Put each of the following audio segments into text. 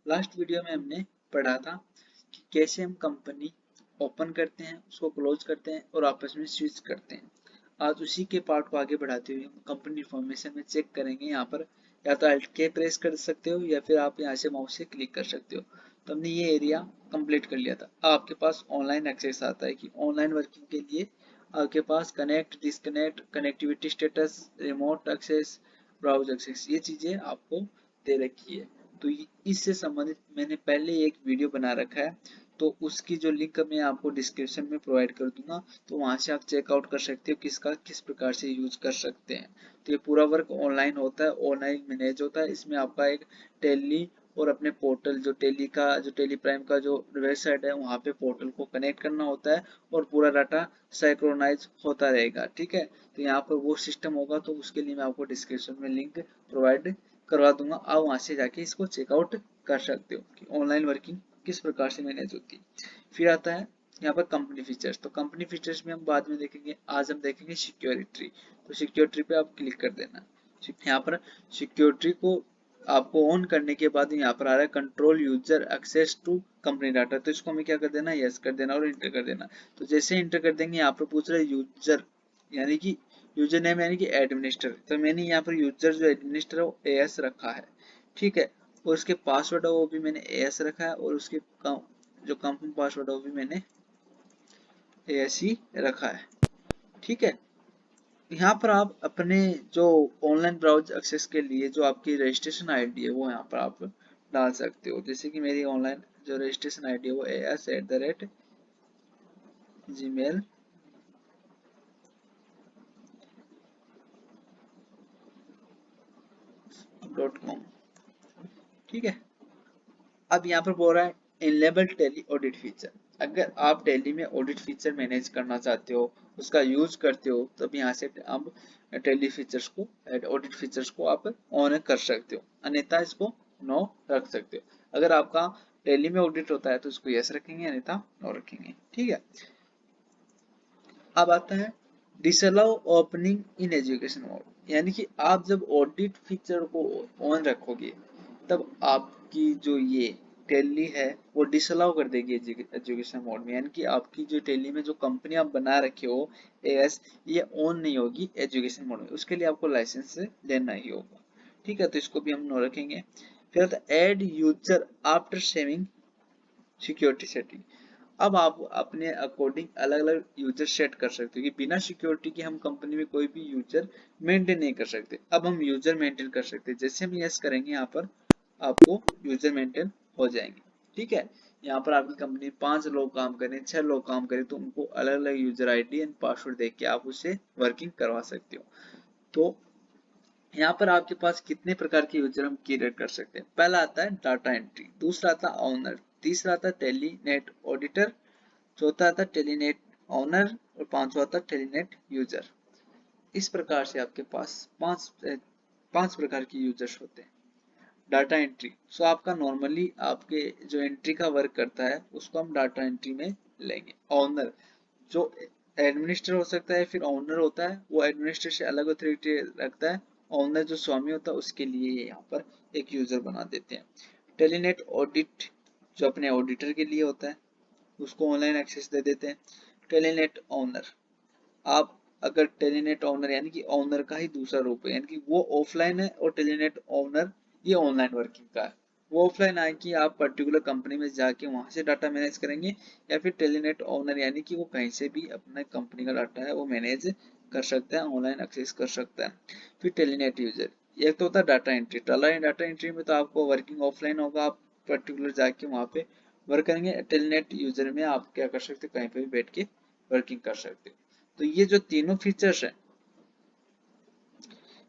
Last video में हमने पढ़ा था कि कैसे हम कंपनी ओपन करते हैं, उसको क्लोज करते हैं और आपस में स्विच करते हैं। आज उसी के पार्ट को आगे बढ़ाते हुए हम कंपनी इन्फॉर्मेशन में चेक करेंगे। यहाँ पर या तो Alt K प्रेस कर सकते हो या फिर आप यहाँ से माउस से क्लिक कर सकते हो। तो हमने ये एरिया कंप्लीट कर लिया था। अब आपके पास ऑनलाइन एक्सेस आता है कि ऑनलाइन वर्किंग के लिए आपके पास connect, disconnect, connectivity status, remote access, browse access, ये चीजें आपको दे रखी है। तो इससे संबंधित मैंने पहले एक वीडियो बना रखा है, तो उसकी जो लिंक मैं आपको डिस्क्रिप्शन में प्रोवाइड कर दूंगा, तो वहां से आप चेकआउट कर सकते हो किसका किस प्रकार से यूज कर सकते हैं। तो ये पूरा वर्क ऑनलाइन होता है, ऑनलाइन मैनेज होता है। इसमें आपका एक टेली और अपने पोर्टल जो टेली का जो टेली प्राइम का जो वेबसाइट है वहां पे पोर्टल को कनेक्ट करना होता है और पूरा डाटा सिंक्रोनाइज होता रहेगा। ठीक है, तो यहाँ पर वो सिस्टम होगा, तो उसके लिए मैं आपको डिस्क्रिप्शन में लिंक प्रोवाइड करवा दूंगा। आप वहां से जाके इसको चेकआउट कर सकते हो कि ऑनलाइन वर्किंग किस प्रकार से मैनेज होती है। फिर आता है यहाँ पर कंपनी फीचर्स। तो कंपनी फीचर्स में हम बाद में देखेंगे, आज हम देखेंगे सिक्योरिटी। तो सिक्योरिटी पे आप क्लिक कर देना। यहाँ पर सिक्योरिटी को आपको ऑन करने के बाद यहाँ पर आ रहा है control user access to company data. तो इसको हमें क्या कर देना, यस कर देना और इंटर कर देना। तो जैसे इंटर कर देंगे यहाँ पर पूछ रहा है यूजर यानी कि यूजर नेम यानी कि एडमिनिस्टर। तो मैंने यहाँ पर यूजर जो एडमिनिस्टर है वो एएस रखा है। ठीक है, और उसके पासवर्ड है वो भी मैंने एएस रखा है और उसके जो कंपनी पासवर्ड है वो भी मैंने एएस ही रखा है। ठीक है, यहाँ पर आप अपने जो ऑनलाइन ब्राउज एक्सेस के लिए जो आपकी रजिस्ट्रेशन आईडी है वो यहाँ पर आप डाल सकते हो। जैसे कि मेरी ऑनलाइन जो रजिस्ट्रेशन आईडी है वो as@gmail.com। ठीक है, अब यहाँ पर बोल रहा है इनेबल टेली ऑडिट फीचर। अगर आप टेली में ऑडिट फीचर मैनेज करना चाहते हो, उसका यूज करते हो, तब यहाँ से आप टेली फीचर्स को ऑडिट फीचर्स को आप ऑन कर सकते हो, अन्यथा इसको नो रख सकते हो। अगर आपका टेली में ऑडिट होता है तो इसको यस रखेंगे, अन्यथा नो रखेंगे। ठीक है, अब आता है disallow opening in education mode. यानी कि आप जब ऑडिट फीचर को ऑन रखोगे तब आपकी जो ये टेली है वो डिसअलाउ कर देगी एजुकेशन मोड में। यानी कि आपकी जो टेली में जो कंपनी आप बना रखे हो एएस, ये ऑन नहीं होगी एजुकेशन मोड में। उसके लिए आपको लाइसेंस लेना ही होगा। ठीक है, तो इसको भी हम नो रखेंगे। फिर आता है add user after saving security setting. अब आप अपने अकॉर्डिंग अलग अलग यूजर सेट कर सकते हो कि बिना सिक्योरिटी के हम कंपनी में कोई भी यूजर मेंटेन नहीं कर सकते। अब हम यूजर मेंटेन कर सकते हैं। जैसे हम यस करेंगे यहाँ पर आपको यूजर मेंटेन हो जाएंगे। ठीक है, यहाँ पर आपकी कंपनी 5 लोग काम करें, 6 लोग काम करें, तो उनको अलग अलग यूजर आईडी एंड पासवर्ड देके के आप उससे वर्किंग करवा सकते हो। तो यहाँ पर आपके पास कितने प्रकार के यूजर हम क्रिएट कर सकते हैं। पहला आता है डाटा एंट्री, दूसरा आता है ऑनर, तीसरा आता है टेलीनेट ऑडिटर, चौथा आता है टेलीनेट ऑनर और पांचवा आता है टेलीनेट यूजर। इस प्रकार से आपके पास पांच प्रकार के यूजर्स होते हैं। डाटा एंट्री, सो आपका नॉर्मली आपके जो एंट्री का वर्क करता है उसको हम डाटा एंट्री में लेंगे। ऑनर जो एडमिनिस्टर हो सकता है, फिर ऑनर होता है वो एडमिनिस्टर से अलग अथॉरिटी रखता है। ऑनर जो स्वामी होता है उसके लिए यहाँ पर एक यूजर बना देते हैं। टेलीनेट ऑडिट जो अपने ऑडिटर के लिए होता है उसको ऑनलाइन एक्सेस दे देते हैं। टेलीनेट ऑनर, आप अगर टेलीनेट ऑनर यानी कि ऑनर का ही दूसरा रूप है, यानी कि वो ऑफलाइन है और टेलीनेट ऑनर ये ऑनलाइन वर्किंग का है। वो ऑफलाइन आए कि आप पर्टिकुलर कंपनी में जाके वहां से डाटा मैनेज करेंगे, या फिर टेलीनेट ऑनर यानी कि वो कहीं से भी अपने कंपनी का डाटा है वो मैनेज कर सकता है, ऑनलाइन एक्सेस कर सकता है। फिर टेलीनेट यूजर, ये तो होता है डाटा एंट्री। डाटा एंट्री में तो आपको वर्किंग ऑफलाइन होगा, आप पर्टिकुलर जाके वहां पे वर्क करेंगे। टेलीनेट यूजर में आप क्या कर सकते हो, कहीं पे भी बैठ के वर्किंग कर सकते हो। तो ये जो तीनों फीचर्स है,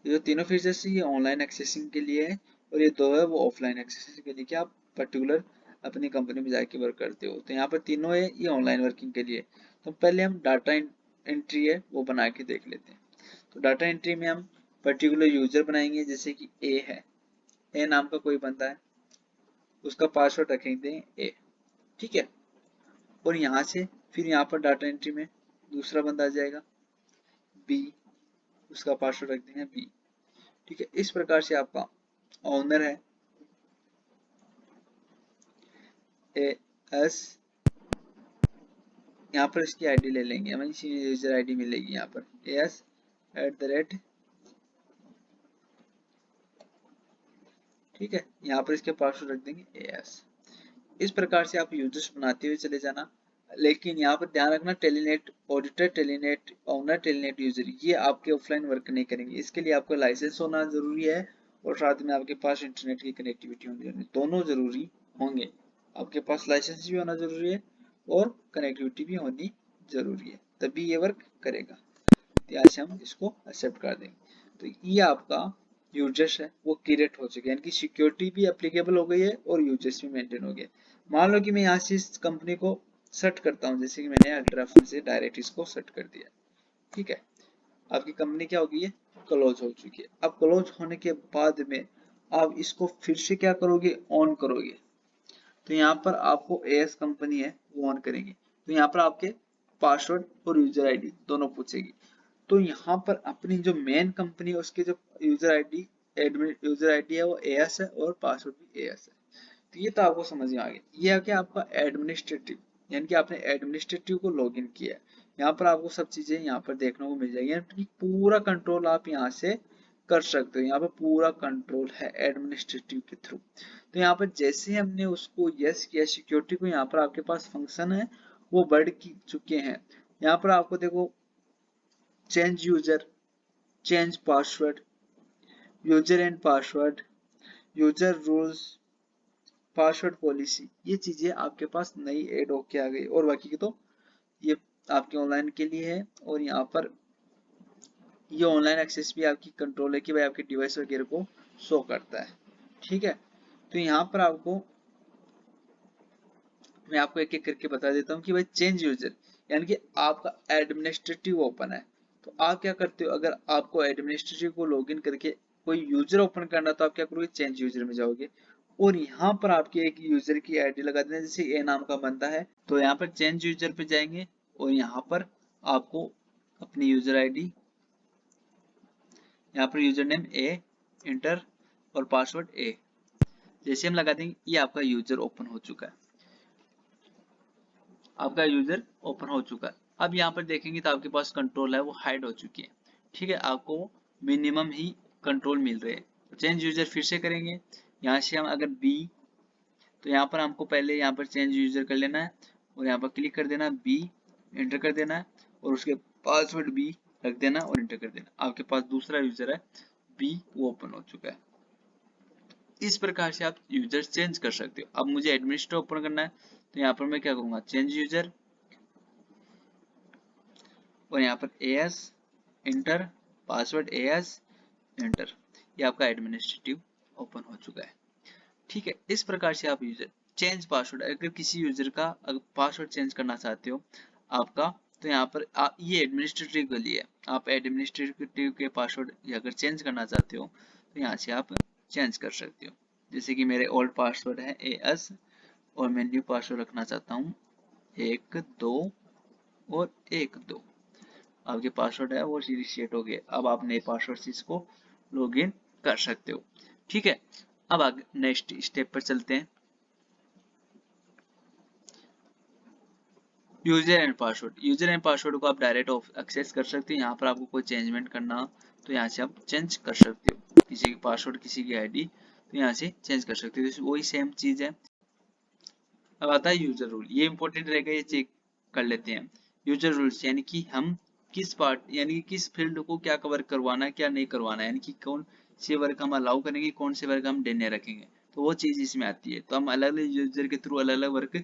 ये जो तीनों फीचर्स है ये ऑनलाइन एक्सेसिंग के लिए है, और ये दो है वो ऑफलाइन एक्सेसिंग के लिए कि आप पर्टिकुलर अपनी कंपनी में जाके वर्क करते हो। तो यहाँ पर तीनों है ये ऑनलाइन वर्किंग के लिए। तो पहले हम डाटा एंट्री है वो बना के देख लेते हैं। तो डाटा एंट्री में हम पर्टिकुलर यूजर बनाएंगे, जैसे कि ए है, ए नाम का कोई बंदा है, उसका पासवर्ड रखेंगे ए। ठीक है, और यहाँ से फिर यहाँ पर डाटा एंट्री में दूसरा बंदा आ जाएगा बी, उसका पासवर्ड रख देंगे बी। ठीक है, इस प्रकार से आपका ऑनर है, AS, यहाँ पर इसकी आईडी ले लेंगे, हमें इसी यूजर आईडी मिलेगी यहाँ पर AS@, ठीक है। यहाँ पर इसके पासवर्ड रख देंगे AS। इस प्रकार से आप यूजर्स बनाते हुए चले जाना। लेकिन यहाँ पर ध्यान रखना, टेलीनेट ऑडिटर, टेलीनेट ओनर, टेलीनेट यूजर, ये आपके ऑफलाइन वर्क नहीं करेंगे। इसके लिए आपका लाइसेंस होना जरूरी है और साथ में आपके पास इंटरनेट की कनेक्टिविटी होनी जरूरी, दोनों जरूरी होंगे। आपके पास लाइसेंस भी होना जरूरी है और कनेक्टिविटी भी होनी जरूरी है, तभी ये वर्क करेगा। तो यहाँ से हम इसको एक्सेप्ट कर देंगे। तो ये आपका यूजर्स है वो क्रिएट हो चुके हैं, यानी कि सिक्योरिटी भी एप्लीकेबल हो गई है और यूजर्स भी मेंटेन हो गए। मान लो कि मैं यहाँ से इस कंपनी को सेट करता हूँ, जैसे कि मैंने अल्ट्राफिल से डायरेक्ट इसको सेट कर दिया, ठीक है। आपकी कंपनी क्या हो गई है, क्लोज हो चुकी है। अब क्लोज होने के बाद में आप इसको फिर से क्या करोगे, ऑन करोगे। तो यहाँ पर आपको एएस कंपनी है वो ऑन करेंगे, तो यहाँ पर आपके पासवर्ड और यूजर आईडी दोनों पूछेगी। तो यहाँ पर अपनी जो मेन कंपनी है उसके जो user ID, admin user ID है वो एएस है और पासवर्ड भी एएस है। तो ये तो आपको समझ में आ गया। ये है क्या, आपका एडमिनिस्ट्रेटिव, यानी कि आपने एडमिनिस्ट्रेटिव को लॉगिन किया है। यहाँ पर आपको सब चीजें यहाँ पर देखने को मिल जाएगी, यानी कि पूरा कंट्रोल आप यहाँ से कर सकते हो। यहाँ पर पूरा कंट्रोल है एडमिनिस्ट्रेटिव के थ्रू। तो यहाँ पर जैसे हमने उसको यस किया सिक्योरिटी को, यहाँ पर आपके पास फंक्शन है वो बढ़ चुके हैं। यहाँ पर आपको देखो, change user, change password, user and password, user rules, password policy, ये चीजें आपके पास नई ऐड होके आ गई। और बाकी की तो ये आपके ऑनलाइन के लिए है। और यहाँ पर ये ऑनलाइन एक्सेस भी आपकी कंट्रोल है कि भाई आपके डिवाइस वगैरह को शो करता है, ठीक है। तो यहाँ पर आपको मैं आपको एक एक करके बता देता हूँ कि भाई चेंज यूजर, यानी कि आपका एडमिनिस्ट्रेटिव ओपन है। तो आप क्या करते हो, अगर आपको एडमिनिस्ट्रेटिव को लॉगिन करके कोई यूजर ओपन करना, तो आप क्या करोगे, चेंज यूजर में जाओगे और यहाँ पर आपके एक यूजर की आईडी लगा देना, जैसे ए नाम का बनता है। तो यहाँ पर चेंज यूजर पे जाएंगे और यहाँ पर आपको अपनी यूजर आईडी, यहाँ पर यूजर नेम ए इंटर और पासवर्ड ए, जैसे हम लगा देंगे ये आपका यूजर ओपन हो चुका है। आपका यूजर ओपन हो चुका है। अब यहाँ पर देखेंगे तो आपके पास कंट्रोल है वो हाइड हो चुकी है, ठीक है। आपको मिनिमम ही कंट्रोल मिल रहे हैं। चेंज यूजर फिर से करेंगे। यहाँ से हम अगर बी, तो यहाँ पर हमको पहले यहाँ पर चेंज यूजर कर लेना है और यहाँ पर क्लिक कर देना, बी एंटर कर देना है और उसके पासवर्ड बी रख देना और एंटर कर देना। आपके पास दूसरा यूजर है बी, वो ओपन हो चुका है। इस प्रकार से आप यूजर चेंज कर सकते हो। अब मुझे एडमिनिस्ट्रेटर ओपन करना है, तो यहाँ पर मैं क्या करूंगा, चेंज यूजर और यहाँ पर as inter, password as enter, ये आपका एडमिनिस्ट्रेटिव ओपन हो चुका है, ठीक है। इस प्रकार से आप यूजर चेंज पासवर्ड, अगर किसी यूजर का अगर पासवर्ड चेंज करना चाहते हो आपका, तो यहाँ पर ये एडमिनिस्ट्रेटिव के लिए, आप एडमिनिस्ट्रेटिव के पासवर्ड अगर चेंज करना चाहते हो तो यहाँ से आप चेंज कर सकते हो। जैसे कि मेरे ओल्ड पासवर्ड है एएस और मैं न्यू पासवर्ड रखना चाहता हूँ 1-2 और 1-2। आपके पासवर्ड है वो रीसेट हो गए। अब आप नए पासवर्ड से इसको लॉगिन कर सकते हो, ठीक है। अब आगे नेक्स्ट स्टेप पर चलते हैं। User and password, user and password को आप डायरेक्ट एक्सेस कर सकते हैं। यहाँ पर आपको कोई चेंजमेंट करना हो तो यहाँ से आप चेंज कर सकते हो, किसी की पासवर्ड, किसी की आईडी, तो यहाँ से चेंज कर सकते हो। तो वही सेम चीज है। अब आता है यूजर रूल, ये इंपॉर्टेंट रहेगा, ये चेक कर लेते हैं। यूजर रूल्स यानी कि हम किस पार्ट, यानी कि किस फील्ड को क्या कवर करवाना है, क्या नहीं करवाना है, यानी कि कौन से वर्क हम अलाउ करेंगे, कौन से वर्क हम देने रखेंगे, तो वो चीज इसमें आती है। तो हम अलग अलग यूजर के थ्रू अलग अलग वर्क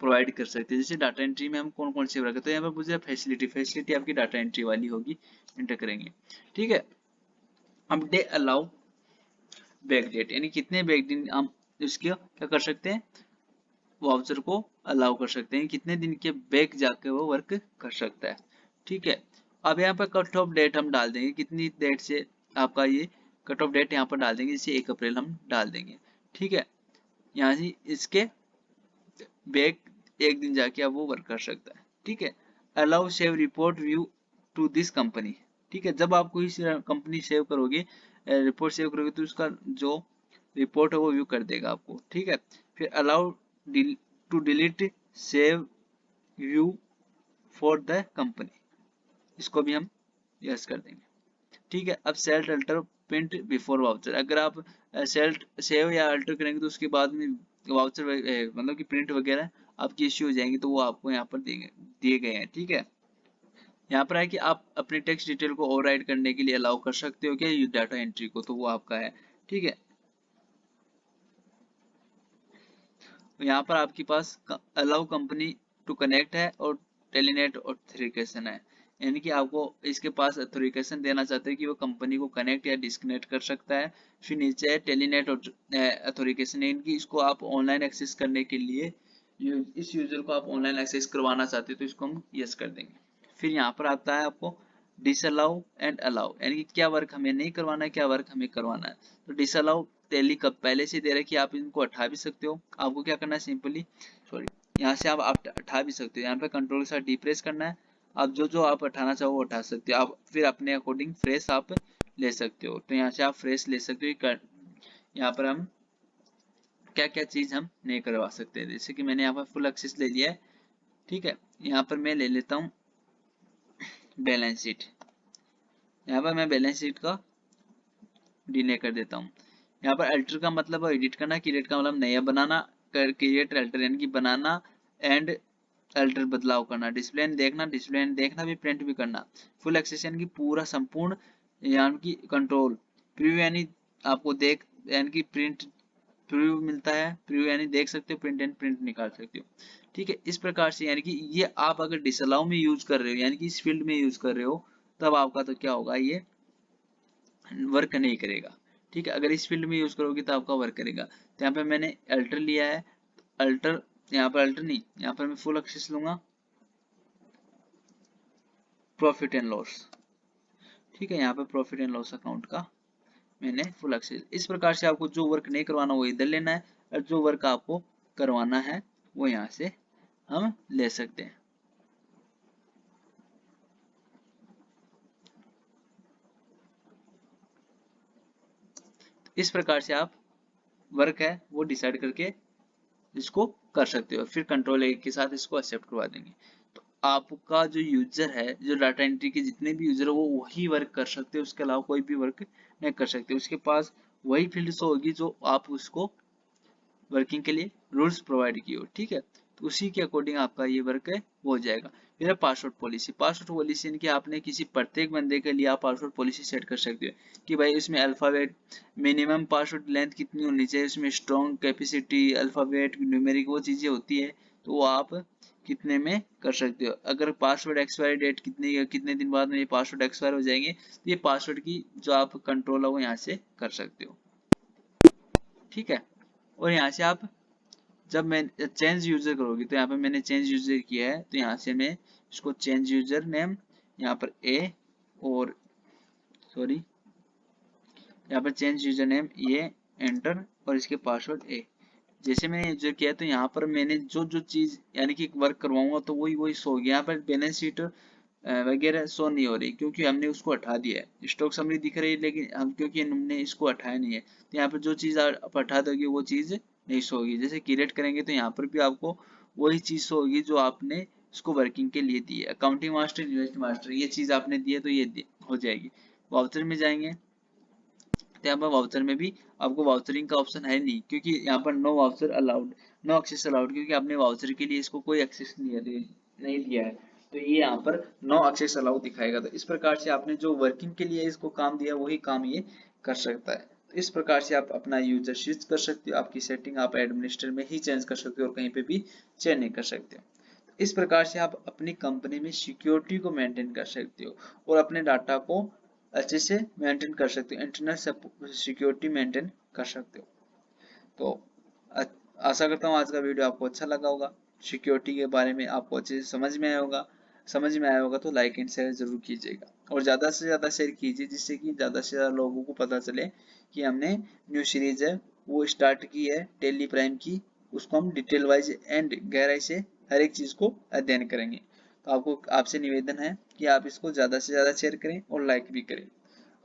प्रोवाइड कर सकते हैं। जैसे डाटा एंट्री में हम कौन कौन से वर्क, तो यहाँ पर पूछे फैसिलिटी, फैसिलिटी आपकी डाटा एंट्री वाली होगी, एंटर करेंगे, ठीक है। अब डे अलाउ बैक डेट, यानी कितने बैक दिन हम इसके क्या कर सकते हैं, वाउचर को अलाउ कर सकते हैं, कितने दिन के बैक जाके वो वर्क कर सकता है, ठीक है। अब यहाँ पर कट ऑफ डेट हम डाल देंगे, कितनी डेट से आपका ये कट ऑफ डेट यहाँ पर डाल देंगे, जैसे 1 अप्रैल हम डाल देंगे, ठीक है। यहाँ से इसके बैक एक दिन जाके अब वो वर्क कर सकता है, ठीक है। Allow save report view to this company, ठीक है। जब आप कोई कंपनी सेव करोगे, रिपोर्ट सेव करोगे, तो उसका जो रिपोर्ट है वो व्यू कर देगा आपको, ठीक है। फिर allow to delete save view for the company, इसको भी हम यस कर देंगे। ठीक है, अब सेल्ट अल्टर प्रिंट बिफोर वाउचर, अगर आप सेल्ट सेव या अल्टर करेंगे तो उसके बाद में वाउचर मतलब कि प्रिंट वगैरह आपकी इश्यू हो जाएंगी, तो वो आपको यहाँ पर दिए गए हैं। ठीक है, यहाँ पर है कि आप अपने टेक्स्ट डिटेल को ओवरराइड करने के लिए अलाउ कर सकते हो क्या डाटा एंट्री को, तो वो आपका है। ठीक है, यहाँ पर आपके पास अलाउ कंपनी टू कनेक्ट है और टेलीनेट ऑथोरिकेशन है, यानी कि आपको इसके पास ऑथोरिकेशन देना चाहते हैं कि वो कंपनी को कनेक्ट या डिस्कनेक्ट कर सकता है। फिर नीचे है टेलीनेट ऑथोरिकेशन, यानी कि इसको आप ऑनलाइन एक्सेस करने के लिए इस यूजर को आप ऑनलाइन एक्सेस करवाना चाहते हो तो इसको हम यस कर देंगे। फिर यहाँ पर आता है आपको डिसअलाउ एंड अलाउ, यानी कि क्या वर्क हमें नहीं करवाना है, क्या वर्क हमें करवाना है। तो डिसअलाउ टेली कब पहले से दे रहा है कि आप इनको हटा भी सकते हो, आपको क्या करना है सिंपली, सॉरी, यहाँ से आप हटा भी सकते हो, यहाँ पे कंट्रोल के साथ डिप्रेस करना है, आप जो जो आप हटाना चाहो वो हटा सकते हो, आप फिर अपने अकॉर्डिंग फ्रेश आप ले सकते हो। तो यहाँ से आप फ्रेश ले सकते हो, यहाँ पर हम क्या क्या चीज हम नहीं करवा सकते, जैसे कि मैंने यहाँ पर फुल एक्सेस ले लिया है। ठीक है, यहाँ पर मैं ले लेता हूँ बैलेंस शीट, यहाँ पर मैं बैलेंस शीट का डिले कर देता हूँ। यहाँ पर अल्टर का मतलब है एडिट करना, क्रिएट का मतलब नया बनाना, क्रिएट अल्टर यानी कि बनाना, एंड अल्टर बदलाव करना, डिस्प्ले देखना, डिस्प्ले देखना भी, प्रिंट भी करना, फुल एक्सेस यानी कि पूरा संपूर्ण, यानी कि कंट्रोल, प्रीव्यू यानी आपको देख यानी कि प्रिंट प्रीव्यू मिलता है, प्रीव्यू यानी देख सकते हो, प्रिंट एंड प्रिंट निकाल सकते हो। ठीक है, इस प्रकार से यानी कि ये आप अगर डिसअलाउ में यूज कर रहे हो यानी कि इस फील्ड में यूज कर रहे हो तब आपका तो क्या होगा, ये वर्क नहीं करेगा। ठीक है, अगर इस फील्ड में यूज करोगे तो आपका वर्क करेगा। तो यहाँ पे मैंने अल्टर लिया है, अल्टर, यहाँ पर अल्टर नहीं, यहाँ पर मैं फुल एक्सेस लूंगा, प्रॉफिट एंड लॉस। ठीक है, यहाँ पे प्रॉफिट एंड लॉस अकाउंट का मैंने फुल एक्सेस। इस प्रकार से आपको जो वर्क नहीं करवाना वो इधर लेना है, और जो वर्क आपको करवाना है वो यहाँ से हम ले सकते हैं। इस प्रकार से आप वर्क है वो डिसाइड करके इसको कर सकते हो, फिर कंट्रोल ए के साथ इसको एक्सेप्ट करवा देंगे। तो आपका जो यूजर है, जो डाटा एंट्री के जितने भी यूजर है वो वही वर्क कर सकते हैं, उसके अलावा कोई भी वर्क नहीं कर सकते। उसके पास वही फील्ड्स होगी जो आप उसको वर्किंग के लिए रूल्स प्रोवाइड किए हो। ठीक है, तो उसी के अकॉर्डिंग आपका ये वर्क है वो हो जाएगा। फिर है पासवर्ड पॉलिसी। पासवर्ड पॉलिसी यानी कि आपने किसी प्रत्येक बंदे के लिए आप पासवर्ड पॉलिसी सेट कर सकते हो कि भाई उसमें अल्फाबेट, मिनिमम पासवर्ड लेंथ कितनी होनी चाहिए, उसमें स्ट्रॉन्ग कैपेसिटी, अल्फाबेट, न्यूमेरिक वो चीजें होती है, तो वो आप कितने में कर सकते हो। अगर पासवर्ड एक्सपायरी डेट कितने दिन बाद में ये पासवर्ड एक्सपायर हो जाएंगे, तो ये पासवर्ड की जो आप कंट्रोल है वो यहाँ से कर सकते हो। ठीक है, और यहाँ से आप जब मैं चेंज यूजर करोगी तो यहाँ पे मैंने चेंज यूजर किया है, तो यहाँ से मैं इसको चेंज यूजर नेम यहाँ पर ए, और सॉरी यहाँ पर चेंज यूजर नेम ये एंटर, और इसके पासवर्ड ए। जैसे मैंने यूजर किया तो यहाँ पर मैंने जो जो चीज यानी कि वर्क करवाऊंगा तो वही वही शो होगी। यहाँ पर बैलेंस शीट वगैरह शो नहीं हो रही क्योंकि हमने उसको हटा दिया है। स्टॉक समरी दिख रही है लेकिन हम क्योंकि हमने इसको हटाया नहीं है, तो यहाँ पर जो चीज आप हटा दोगे वो चीज नहीं शो होगी। जैसे क्रिएट करेंगे तो यहाँ पर भी आपको वही चीज शो होगी जो आपने इसको वर्किंग के लिए दी है। अकाउंटिंग मास्टर, इन्वेस्ट मास्टर, ये चीज आपने दी है तो ये हो जाएगी। वाउचर में जाएंगे तो यहाँ पर वाउचर में भी आपको वाउचरिंग का ऑप्शन है नहीं, क्योंकि यहाँ पर no voucher allowed, no access allowed, क्योंकि आपने वाउचर के लिए इसको कोई एक्सेस नहीं दिया है, तो ये यहाँ पर नो एक्सेस अलाउड दिखाएगा। तो इस प्रकार से आपने जो वर्किंग के लिए इसको काम दिया वही काम ये कर सकता है। तो इस प्रकार से आप अपना यूजर स्विच कर सकते हो, आपकी सेटिंग आप एडमिनिस्टर में ही चेंज कर सकते हो और कहीं पे भी चेंज नहीं कर सकते हो। इस प्रकार से आप अपनी कंपनी में सिक्योरिटी को मेंटेन कर सकते हो और अपने डाटा को अच्छे से मेंटेन कर सकते हो, इंटरनल सिक्योरिटी मेंटेन कर सकते हो। तो आशा करता हूँ आज का वीडियो आपको अच्छा लगा होगा, सिक्योरिटी के बारे में आपको अच्छे से समझ में आया होगा तो लाइक एंड शेयर जरूर कीजिएगा और ज़्यादा से ज़्यादा शेयर कीजिए, जिससे कि ज़्यादा से ज़्यादा लोगों को पता चले कि हमने न्यू सीरीज है वो स्टार्ट की है टेली प्राइम की, उसको हम डिटेल वाइज एंड गहराई से हर एक चीज़ को अध्ययन करेंगे। तो आपसे निवेदन है कि आप इसको ज़्यादा से ज़्यादा शेयर करें और लाइक भी करें।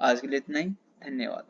आज के लिए इतना ही, धन्यवाद।